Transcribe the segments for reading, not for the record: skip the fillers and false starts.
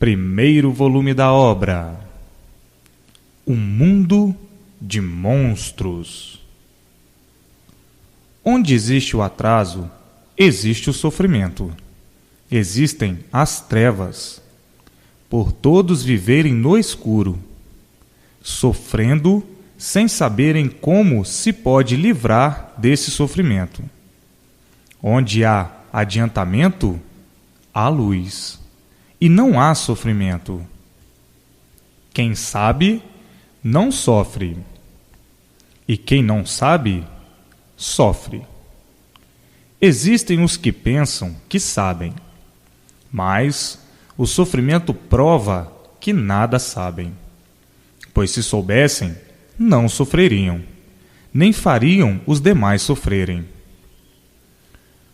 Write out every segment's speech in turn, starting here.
Primeiro volume da obra: Um mundo de monstros. Onde existe o atraso, existe o sofrimento. Existem as trevas. Por todos viverem no escuro, sofrendo sem saberem como se pode livrar desse sofrimento. Onde há adiantamento, há luz, e não há sofrimento. Quem sabe, não sofre, e quem não sabe, sofre. Existem os que pensam que sabem, mas o sofrimento prova que nada sabem, pois se soubessem, não sofreriam, nem fariam os demais sofrerem.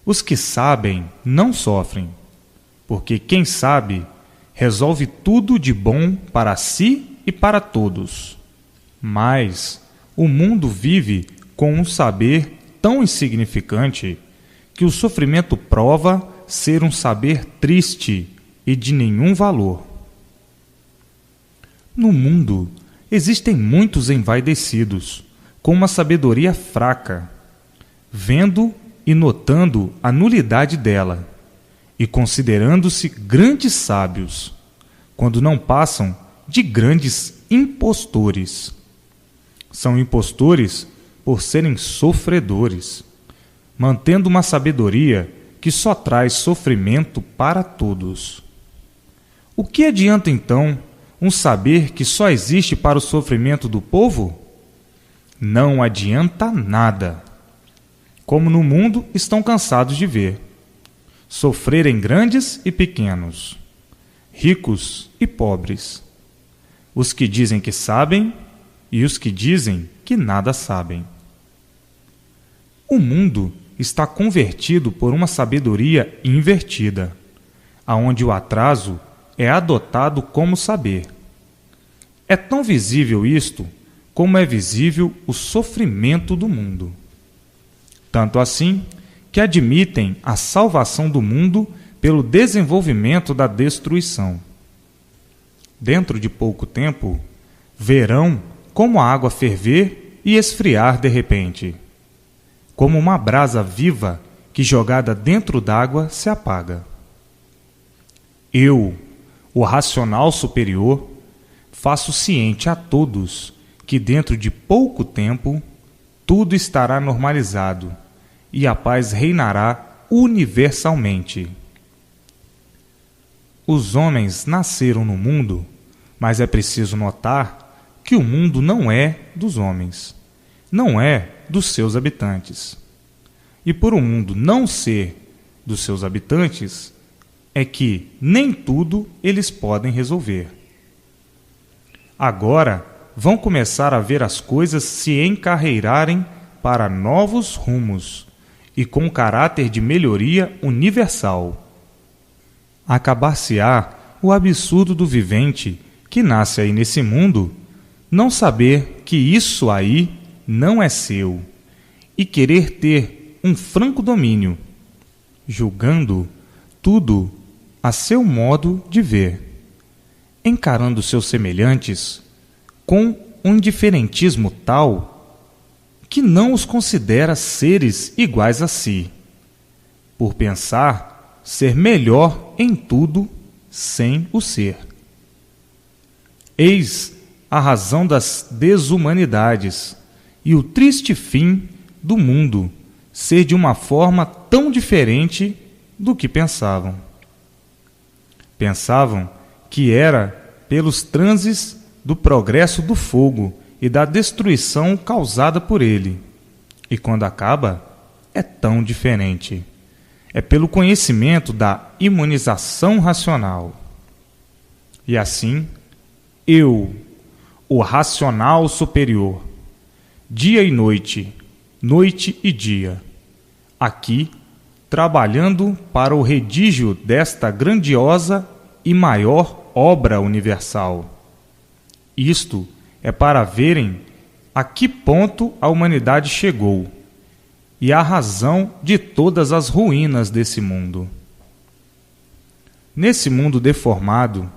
Os que sabem não sofrem, porque quem sabe resolve tudo de bom para si e para todos. Mas o mundo vive com um saber tão insignificante que o sofrimento prova ser um saber triste e de nenhum valor. No mundo existem muitos envaidecidos, com uma sabedoria fraca, vendo e notando a nulidade dela, e considerando-se grandes sábios, quando não passam de grandes impostores. São impostores por serem sofredores, mantendo uma sabedoria que só traz sofrimento para todos. O que adianta, então, um saber que só existe para o sofrimento do povo? Não adianta nada. Como no mundo estão cansados de ver, sofrerem grandes e pequenos, ricos e pobres, os que dizem que sabem e os que dizem que nada sabem. O mundo está convertido por uma sabedoria invertida, aonde o atraso é adotado como saber. É tão visível isto como é visível o sofrimento do mundo. Tanto assim que admitem a salvação do mundo pelo desenvolvimento da destruição. Dentro de pouco tempo, verão como a água ferver e esfriar de repente, como uma brasa viva que jogada dentro d'água se apaga. Eu, o racional superior, faço ciente a todos que dentro de pouco tempo tudo estará normalizado e a paz reinará universalmente. Os homens nasceram no mundo, mas é preciso notar que o mundo não é dos homens, não é dos seus habitantes. E por o mundo não ser dos seus habitantes, é que nem tudo eles podem resolver. Agora vão começar a ver as coisas se encarreirarem para novos rumos e com caráter de melhoria universal. Acabar-se-á o absurdo do vivente que nasce aí nesse mundo não saber que isso aí não é seu e querer ter um franco domínio, julgando tudo a seu modo de ver, encarando seus semelhantes com um indiferentismo tal que não os considera seres iguais a si, por pensar ser melhor em tudo sem o ser. Eis a razão das desumanidades e o triste fim do mundo ser de uma forma tão diferente do que pensavam. Pensavam que era pelos transes do progresso do fogo e da destruição causada por ele. E quando acaba, é tão diferente. É pelo conhecimento da imunização racional. E assim, eu, o racional superior, dia e noite, noite e dia, aqui, trabalhando para o redígio desta grandiosa e maior obra universal. Isto é para verem a que ponto a humanidade chegou e a razão de todas as ruínas desse mundo. Nesse mundo deformado,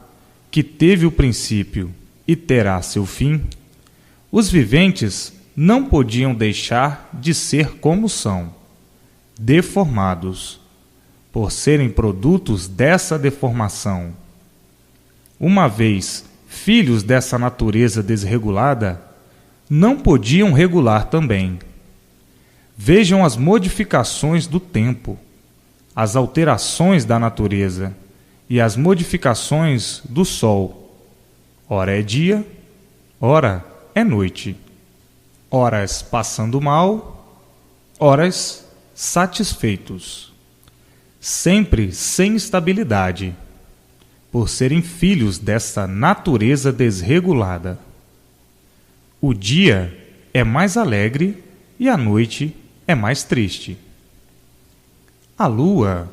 que teve o princípio e terá seu fim, os viventes não podiam deixar de ser como são, deformados, por serem produtos dessa deformação. Uma vez filhos dessa natureza desregulada, não podiam regular também. Vejam as modificações do tempo, as alterações da natureza e as modificações do sol. Ora é dia, ora é noite. Horas passando mal, horas satisfeitos. Sempre sem estabilidade, por serem filhos dessa natureza desregulada. O dia é mais alegre e a noite é mais triste. A lua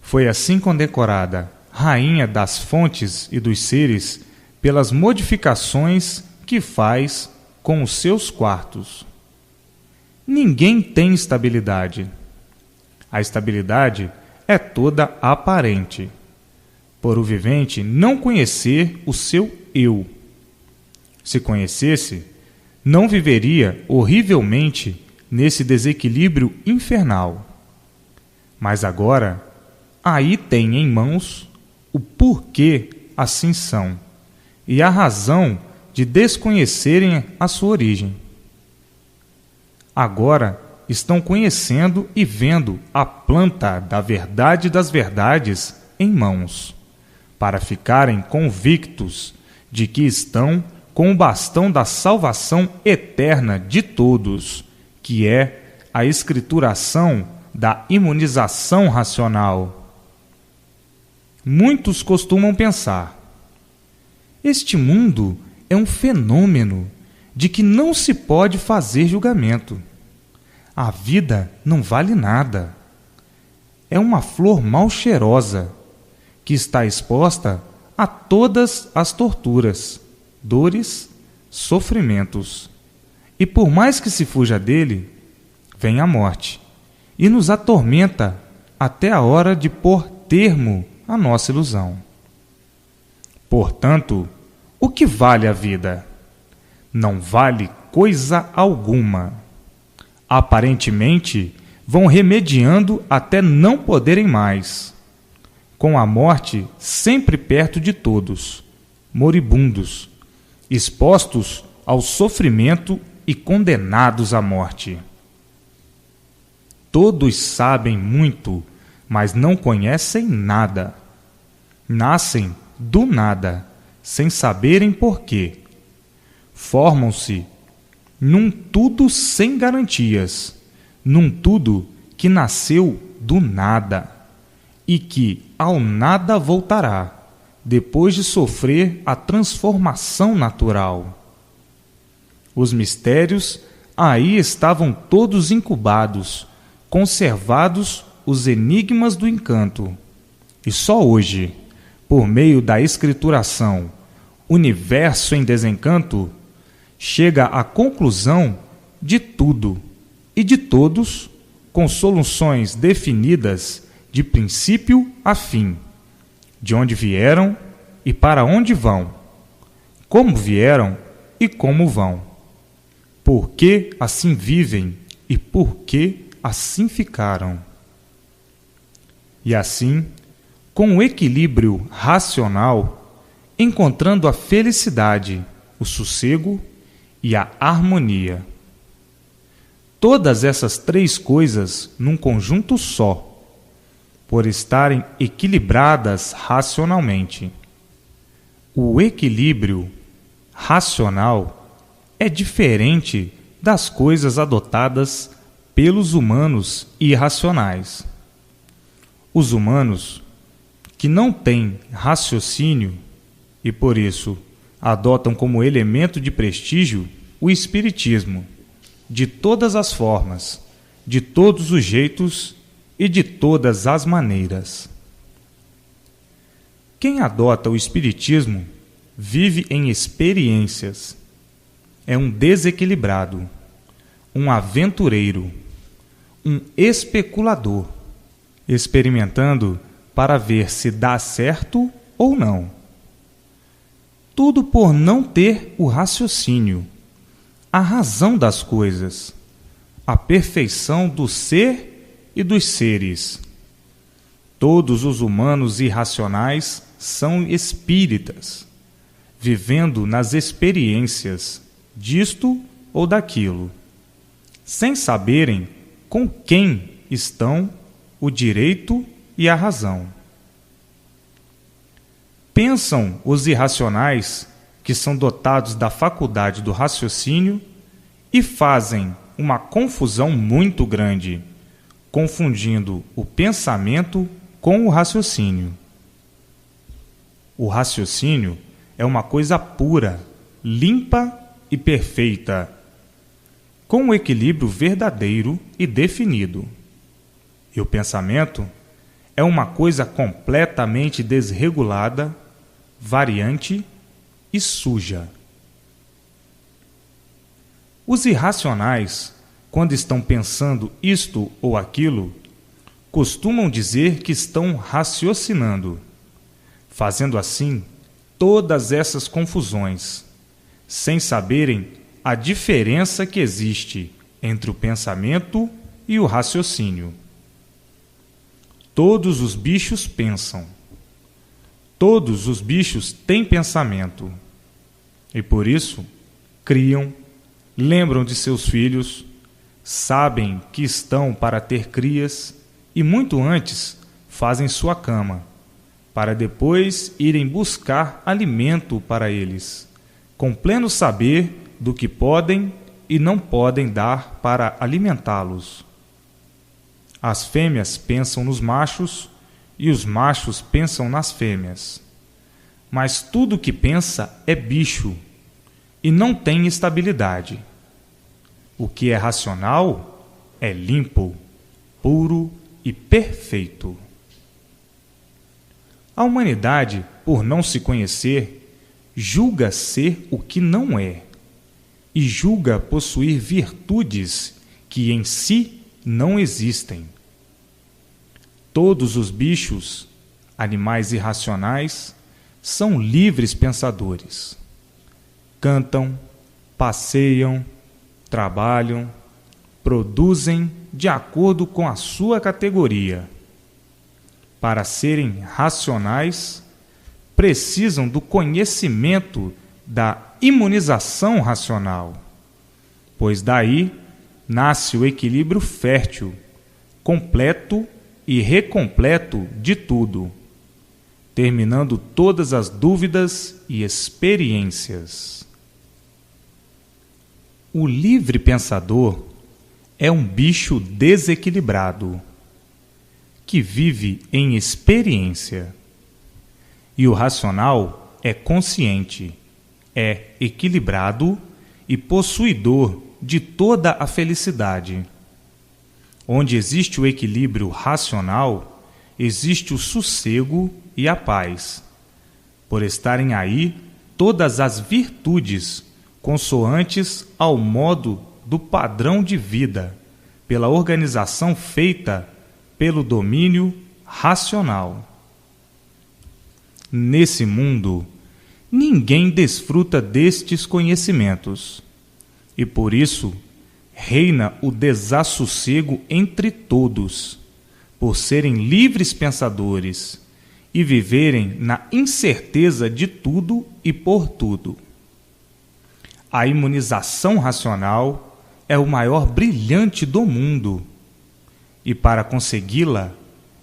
foi assim condecorada rainha das fontes e dos seres pelas modificações que faz com os seus quartos. Ninguém tem estabilidade. A estabilidade é toda aparente, por o vivente não conhecer o seu eu. Se conhecesse, não viveria horrivelmente nesse desequilíbrio infernal. Mas agora, aí tem em mãos o porquê assim são e a razão de desconhecerem a sua origem. Agora estão conhecendo e vendo a planta da verdade das verdades em mãos, para ficarem convictos de que estão com o bastão da salvação eterna de todos, que é a escrituração da imunização racional. Muitos costumam pensar: este mundo é um fenômeno de que não se pode fazer julgamento. A vida não vale nada. É uma flor mal cheirosa, que está exposta a todas as torturas, dores, sofrimentos. E por mais que se fuja dele, vem a morte, e nos atormenta até a hora de pôr termo à nossa ilusão. Portanto, o que vale a vida? Não vale coisa alguma. Aparentemente, vão remediando até não poderem mais, com a morte sempre perto de todos, moribundos, expostos ao sofrimento e condenados à morte. Todos sabem muito, mas não conhecem nada. Nascem do nada, sem saberem porquê. Formam-se num tudo sem garantias, num tudo que nasceu do nada e que ao nada voltará, depois de sofrer a transformação natural. Os mistérios aí estavam todos incubados, conservados os enigmas do encanto. E só hoje, por meio da escrituração, universo em desencanto, chega à conclusão de tudo e de todos, com soluções definidas de princípio a fim, de onde vieram e para onde vão, como vieram e como vão, por que assim vivem e por que assim ficaram. E assim, com o equilíbrio racional, encontrando a felicidade, o sossego e a harmonia. Todas essas três coisas num conjunto só, por estarem equilibradas racionalmente. O equilíbrio racional é diferente das coisas adotadas pelos humanos irracionais. Os humanos, que não têm raciocínio e por isso adotam como elemento de prestígio o espiritismo, de todas as formas, de todos os jeitos e de todas as maneiras. Quem adota o espiritismo vive em experiências. É um desequilibrado, um aventureiro, um especulador, experimentando para ver se dá certo ou não. tudo por não ter o raciocínio, a razão das coisas, a perfeição do ser e dos seres. Todos os humanos irracionais são espíritas, vivendo nas experiências disto ou daquilo, sem saberem com quem estão o direito e a razão. Pensam os irracionais, que são dotados da faculdade do raciocínio, e fazem uma confusão muito grande, confundindo o pensamento com o raciocínio. O raciocínio é uma coisa pura, limpa e perfeita, com um equilíbrio verdadeiro e definido. E o pensamento é uma coisa completamente desregulada, variante e suja. Os irracionais, quando estão pensando isto ou aquilo, costumam dizer que estão raciocinando, fazendo assim todas essas confusões, sem saberem a diferença que existe entre o pensamento e o raciocínio. Todos os bichos pensam. Todos os bichos têm pensamento. E por isso, criam, lembram de seus filhos, sabem que estão para ter crias e muito antes fazem sua cama, para depois irem buscar alimento para eles, com pleno saber do que podem e não podem dar para alimentá-los. As fêmeas pensam nos machos e os machos pensam nas fêmeas. Mas tudo que pensa é bicho e não tem estabilidade. O que é racional é limpo, puro e perfeito. A humanidade, por não se conhecer, julga ser o que não é e julga possuir virtudes que em si não existem. Todos os bichos, animais irracionais, são livres pensadores. Cantam, passeiam, trabalham, produzem de acordo com a sua categoria. Para serem racionais, precisam do conhecimento da imunização racional, pois daí nasce o equilíbrio fértil, completo e recompleto de tudo, terminando todas as dúvidas e experiências. O livre pensador é um bicho desequilibrado, que vive em experiência. E o racional é consciente, é equilibrado e possuidor de toda a felicidade. Onde existe o equilíbrio racional, existe o sossego e a paz, por estarem aí todas as virtudes consoantes ao modo do padrão de vida, pela organização feita pelo domínio racional. Nesse mundo, ninguém desfruta destes conhecimentos, e por isso reina o desassossego entre todos, por serem livres pensadores e viverem na incerteza de tudo e por tudo. A imunização racional é o maior brilhante do mundo, e para consegui-la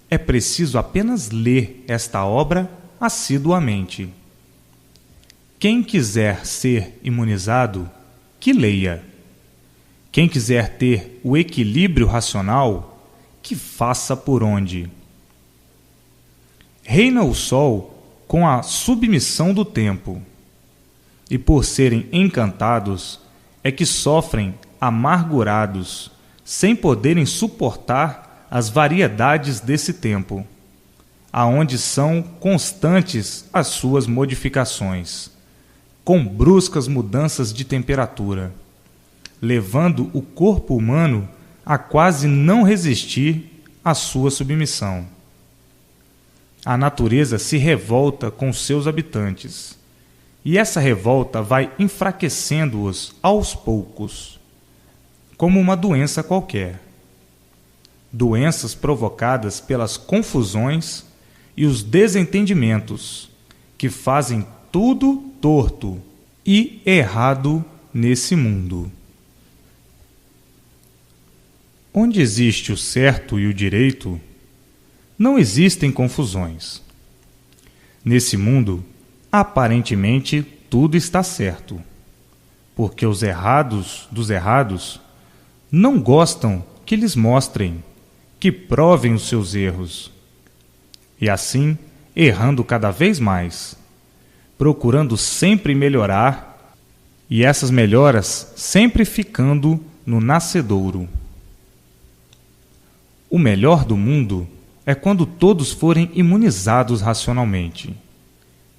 é preciso apenas ler esta obra assiduamente. Quem quiser ser imunizado, que leia. Quem quiser ter o equilíbrio racional, que faça por onde. Reina o sol com a submissão do tempo, e por serem encantados é que sofrem amargurados, sem poderem suportar as variedades desse tempo, aonde são constantes as suas modificações, com bruscas mudanças de temperatura, levando o corpo humano a quase não resistir à sua submissão. A natureza se revolta com seus habitantes, e essa revolta vai enfraquecendo-os aos poucos, como uma doença qualquer. Doenças provocadas pelas confusões e os desentendimentos que fazem tudo torto e errado nesse mundo. Onde existe o certo e o direito, não existem confusões. Nesse mundo, aparentemente, tudo está certo, porque os errados dos errados não gostam que lhes mostrem, que provem os seus erros. E assim, errando cada vez mais, procurando sempre melhorar, e essas melhoras sempre ficando no nascedouro. O melhor do mundo é quando todos forem imunizados racionalmente.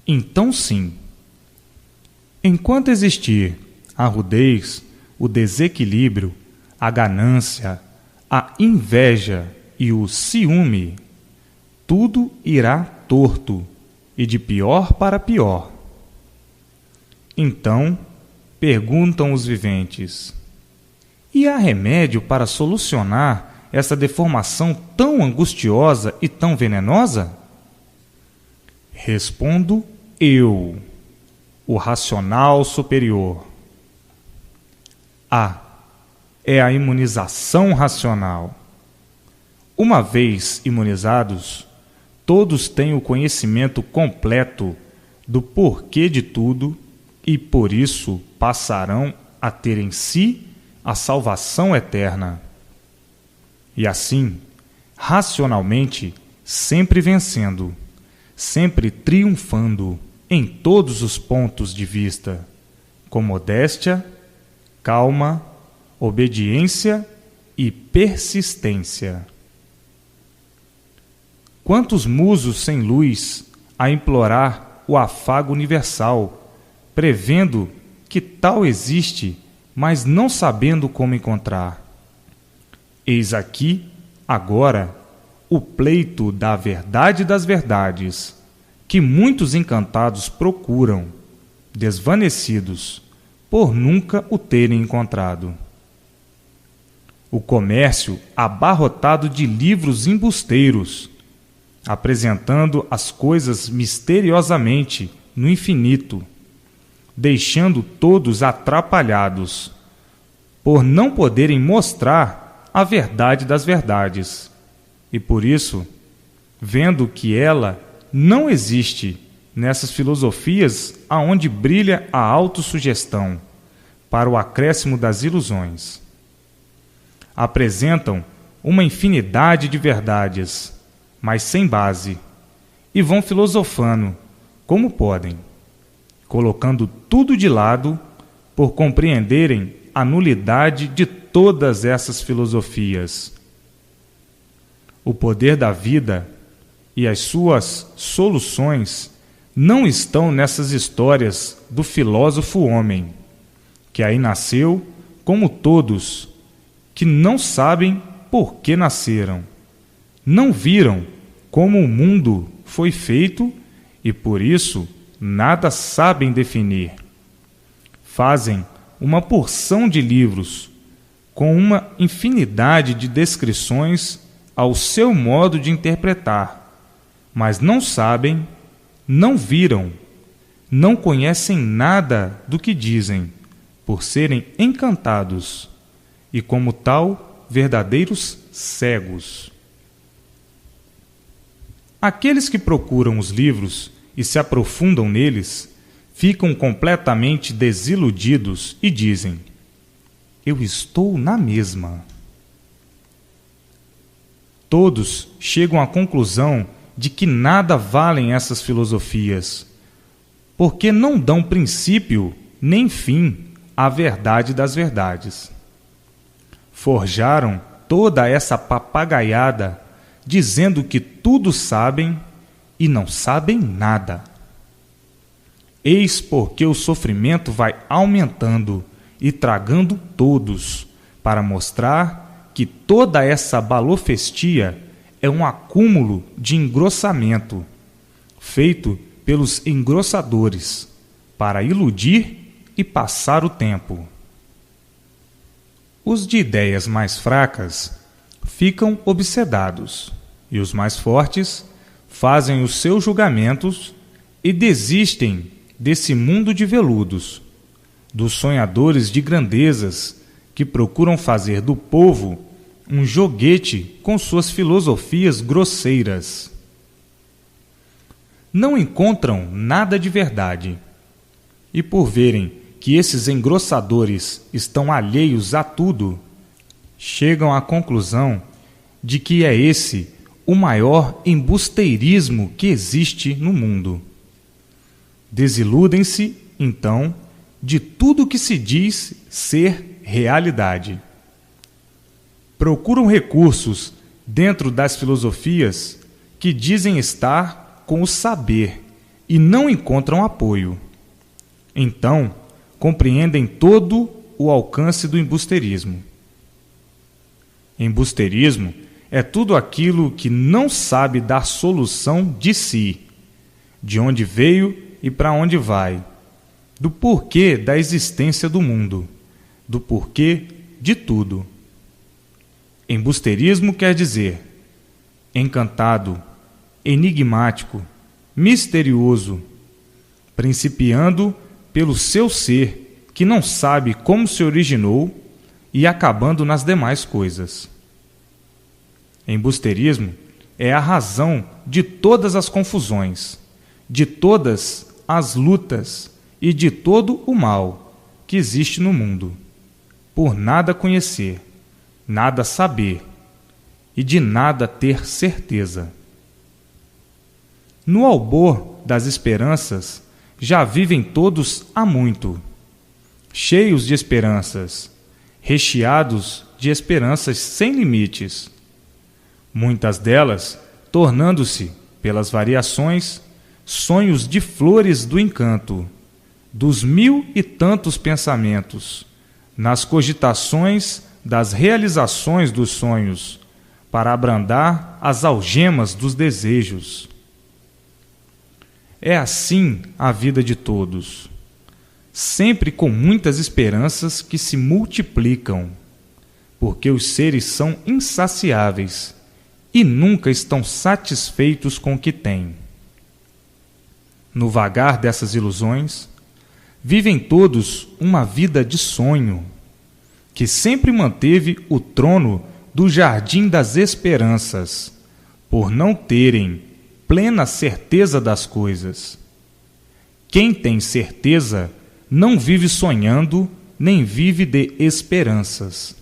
Então sim. Enquanto existir a rudez, o desequilíbrio, a ganância, a inveja e o ciúme, tudo irá torto e de pior para pior. Então, perguntam os viventes: e há remédio para solucionar essa deformação tão angustiosa e tão venenosa? Respondo eu, o racional superior. É a imunização racional. Uma vez imunizados, todos têm o conhecimento completo do porquê de tudo e, por isso, passarão a ter em si a salvação eterna. E assim, racionalmente, sempre vencendo, sempre triunfando em todos os pontos de vista, com modéstia, calma, obediência e persistência. Quantos musos sem luz a implorar o afago universal, prevendo que tal existe, mas não sabendo como encontrar. Eis aqui, agora, o pleito da verdade das verdades, que muitos encantados procuram, desvanecidos, por nunca o terem encontrado. O comércio abarrotado de livros embusteiros, apresentando as coisas misteriosamente no infinito, deixando todos atrapalhados, por não poderem mostrar a verdade das verdades, e por isso, vendo que ela não existe nessas filosofias aonde brilha a autossugestão para o acréscimo das ilusões. Apresentam uma infinidade de verdades, mas sem base, e vão filosofando como podem, colocando tudo de lado por compreenderem a nulidade de todas essas filosofias. O poder da vida e as suas soluções não estão nessas histórias do filósofo homem, que aí nasceu como todos, que não sabem por que nasceram, não viram como o mundo foi feito e por isso nada sabem definir. Fazem uma porção de livros com uma infinidade de descrições ao seu modo de interpretar, mas não sabem, não viram, não conhecem nada do que dizem, por serem encantados e, como tal, verdadeiros cegos. Aqueles que procuram os livros e se aprofundam neles ficam completamente desiludidos e dizem: eu estou na mesma. Todos chegam à conclusão de que nada valem essas filosofias, porque não dão princípio nem fim à verdade das verdades. Forjaram toda essa papagaiada, dizendo que tudo sabem e não sabem nada. Eis porque o sofrimento vai aumentando e tragando todos, para mostrar que toda essa balofestia é um acúmulo de engrossamento, feito pelos engrossadores, para iludir e passar o tempo. Os de ideias mais fracas ficam obsedados, e os mais fortes fazem os seus julgamentos e desistem desse mundo de veludos, dos sonhadores de grandezas que procuram fazer do povo um joguete com suas filosofias grosseiras. Não encontram nada de verdade, e por verem que esses engrossadores estão alheios a tudo, chegam à conclusão de que é esse o maior embusteirismo que existe no mundo. Desiludem-se, então, de tudo que se diz ser realidade. Procuram recursos dentro das filosofias que dizem estar com o saber e não encontram apoio. Então, compreendem todo o alcance do embusteirismo. Embusteirismo é tudo aquilo que não sabe dar solução de si, de onde veio e para onde vai, do porquê da existência do mundo, do porquê de tudo. Embusteirismo quer dizer encantado, enigmático, misterioso, principiando pelo seu ser que não sabe como se originou e acabando nas demais coisas. Embusteirismo é a razão de todas as confusões, de todas as lutas e de todo o mal que existe no mundo, por nada conhecer, nada saber e de nada ter certeza. No albor das esperanças já vivem todos há muito, cheios de esperanças, recheados de esperanças sem limites, muitas delas tornando-se, pelas variações, sonhos de flores do encanto, dos 1000 e tantos pensamentos, nas cogitações das realizações dos sonhos, para abrandar as algemas dos desejos. É assim a vida de todos, sempre com muitas esperanças que se multiplicam, porque os seres são insaciáveis e nunca estão satisfeitos com o que têm. No vagar dessas ilusões, vivem todos uma vida de sonho, que sempre manteve o trono do jardim das esperanças, por não terem plena certeza das coisas. Quem tem certeza não vive sonhando, nem vive de esperanças.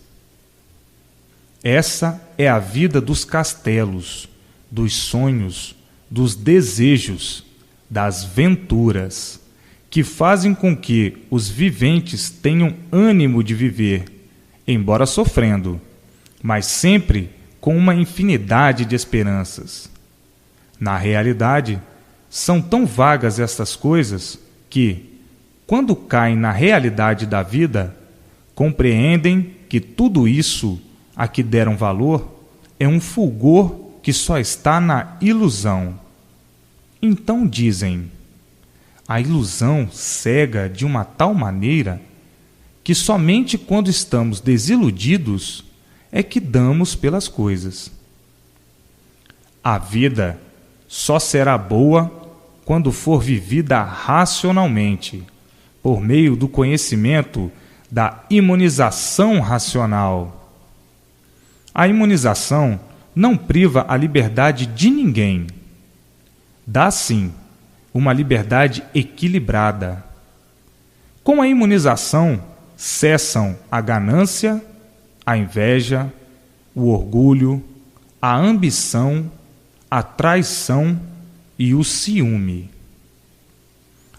Essa é a vida dos castelos, dos sonhos, dos desejos, das venturas, que fazem com que os viventes tenham ânimo de viver, embora sofrendo, mas sempre com uma infinidade de esperanças. Na realidade, são tão vagas estas coisas que, quando caem na realidade da vida, compreendem que tudo isso a que deram valor é um fulgor que só está na ilusão. Então dizem: a ilusão cega de uma tal maneira que somente quando estamos desiludidos é que damos pelas coisas. A vida só será boa quando for vivida racionalmente, por meio do conhecimento da imunização racional. A imunização não priva a liberdade de ninguém. Dá, sim, uma liberdade equilibrada. Com a imunização, cessam a ganância, a inveja, o orgulho, a ambição, a traição e o ciúme.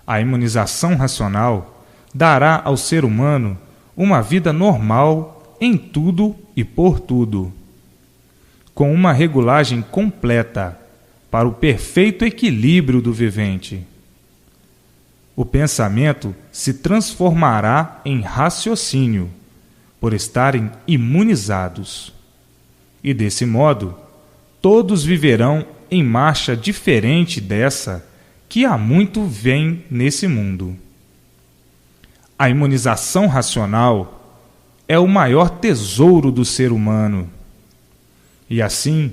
A imunização racional dará ao ser humano uma vida normal em tudo e por tudo, com uma regulagem completa para o perfeito equilíbrio do vivente. O pensamento se transformará em raciocínio, por estarem imunizados. E desse modo, todos viverão em marcha diferente dessa que há muito vem nesse mundo. A imunização racional é o maior tesouro do ser humano. E assim,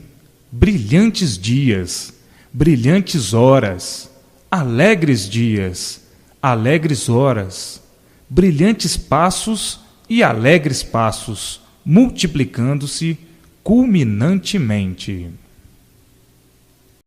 brilhantes dias, brilhantes horas, alegres dias, alegres horas, brilhantes passos e alegres passos, multiplicando-se culminantemente.